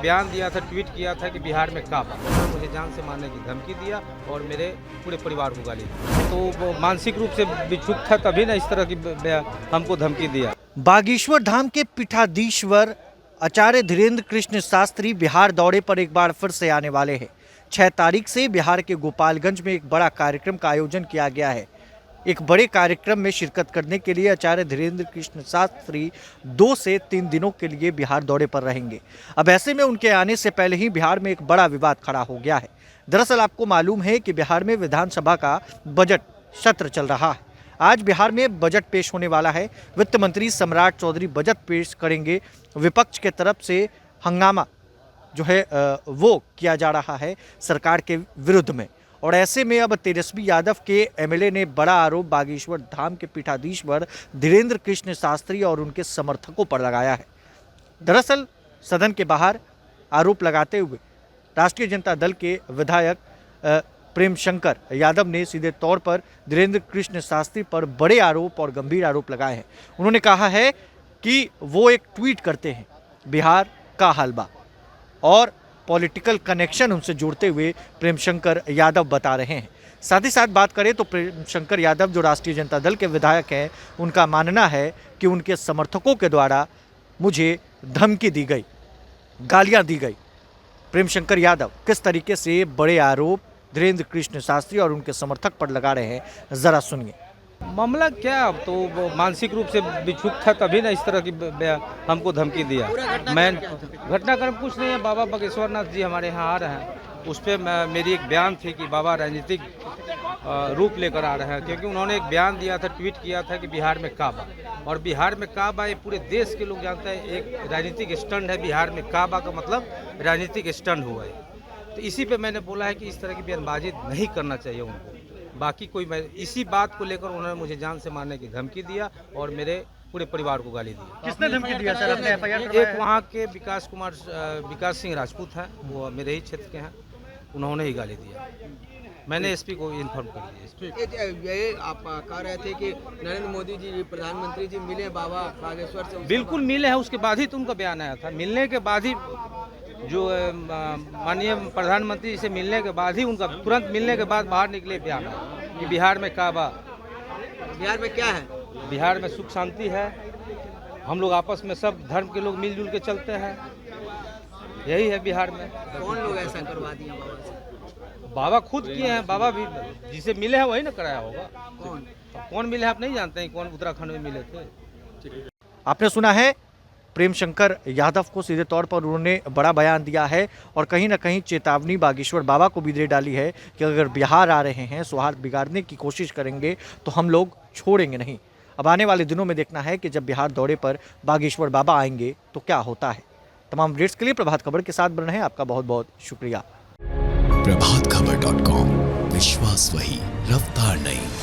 बयान दिया था, ट्वीट किया था कि बिहार में काबा, उन्होंने मुझे जान से मारने की धमकी दिया और मेरे पूरे परिवार को गाली दी। तो वो मानसिक रूप से विक्षुब्ध था, तभी ना इस तरह की हमको धमकी दिया। बागेश्वर धाम के पीठाधीश्वर आचार्य धीरेन्द्र कृष्ण शास्त्री बिहार दौरे पर एक बार फिर से आने वाले हैं। 6 तारीख से बिहार के गोपालगंज में एक बड़ा कार्यक्रम का आयोजन किया गया है। एक बड़े कार्यक्रम में शिरकत करने के लिए आचार्य धीरेन्द्र कृष्ण शास्त्री 2 से 3 दिनों के लिए बिहार दौरे पर रहेंगे। अब ऐसे में उनके आने से पहले ही बिहार में एक बड़ा विवाद खड़ा हो गया है। दरअसल आपको मालूम है कि बिहार में विधानसभा का बजट सत्र चल रहा है। आज बिहार में बजट पेश होने वाला है। वित्त मंत्री सम्राट चौधरी बजट पेश करेंगे। विपक्ष के तरफ से हंगामा जो है वो किया जा रहा है सरकार के विरुद्ध में। और ऐसे में अब तेजस्वी यादव के एमएलए ने बड़ा आरोप बागेश्वर धाम के पीठाधीश्वर धीरेन्द्र कृष्ण शास्त्री और उनके समर्थकों पर लगाया है। दरअसल सदन के बाहर आरोप लगाते हुए राष्ट्रीय जनता दल के विधायक प्रेम शंकर यादव ने सीधे तौर पर धीरेन्द्र कृष्ण शास्त्री पर बड़े आरोप और गंभीर आरोप लगाए हैं। उन्होंने कहा है कि वो एक ट्वीट करते हैं बिहार का हलवा, और पॉलिटिकल कनेक्शन उनसे जोड़ते हुए प्रेम शंकर यादव बता रहे हैं। साथ ही साथ बात करें तो प्रेम शंकर यादव जो राष्ट्रीय जनता दल के विधायक हैं, उनका मानना है कि उनके समर्थकों के द्वारा मुझे धमकी दी गई, गालियां दी गई। प्रेम शंकर यादव किस तरीके से बड़े आरोप धीरेन्द्र कृष्ण शास्त्री और उनके समर्थक पर लगा रहे हैं, जरा सुनिए। मामला क्या, अब तो वो मानसिक रूप से विक्षुब्ध था, तभी ना इस तरह की हमको धमकी दिया। मैं घटनाक्रम कुछ नहीं है, बाबा बागेश्वरनाथ जी हमारे यहाँ आ रहे हैं, उस पर मेरी एक बयान थी कि बाबा राजनीतिक रूप लेकर आ रहे हैं, क्योंकि उन्होंने एक बयान दिया था, ट्वीट किया था कि बिहार में काबा, और बिहार में काबा ये पूरे देश के लोग जानते हैं एक राजनीतिक स्टंट है। बिहार में काबा का मतलब राजनीतिक स्टंट हुआ है। तो इसी पे मैंने बोला है कि इस तरह की बयानबाजी नहीं करना चाहिए उनको। बाकी कोई, मैं इसी बात को लेकर उन्होंने मुझे जान से मारने की धमकी दिया और मेरे पूरे परिवार को गाली दी। किसने धमकी दिया सर? अपने एफआईआर एक वहाँ के विकास सिंह राजपूत हैं, वो मेरे ही क्षेत्र के हैं, उन्होंने ही गाली दिया। मैंने एसपी को इन्फॉर्म कर दिया। ये आप कह रहे थे कि नरेंद्र मोदी जी प्रधानमंत्री जी मिले बाबा बागेश्वर से? बिल्कुल मिले हैं, उसके बाद ही तो उनका बयान आया था। मिलने के बाद ही जो माननीय प्रधानमंत्री से मिलने के बाद ही उनका, तुरंत मिलने के बाद बाहर निकले बयान आया कि बिहार में काबा। बिहार में क्या है? बिहार में सुख शांति है, हम लोग आपस में सब धर्म के लोग मिलजुल के चलते हैं, यही है बिहार में। कौन लोग ऐसा करवा दिए बाबा से? बाबा खुद किए हैं, बाबा भी जिसे मिले हैं वही ना कराया होगा। कौन मिले आप नहीं जानते हैं, कौन उत्तराखंड में मिले थे। आपने सुना है प्रेम शंकर यादव को, सीधे तौर पर उन्होंने बड़ा बयान दिया है और कहीं ना कहीं चेतावनी बागेश्वर बाबा को भी दे डाली है कि अगर बिहार आ रहे हैं, सौहार्द बिगाड़ने की कोशिश करेंगे तो हम लोग छोड़ेंगे नहीं। अब आने वाले दिनों में देखना है कि जब बिहार दौरे पर बागेश्वर बाबा आएंगे तो क्या होता है। तमाम अपडेट्स के लिए प्रभात खबर के साथ बने रहें। आपका बहुत बहुत शुक्रिया। प्रभातखबर.com, विश्वास वही, रफ्तार नहीं।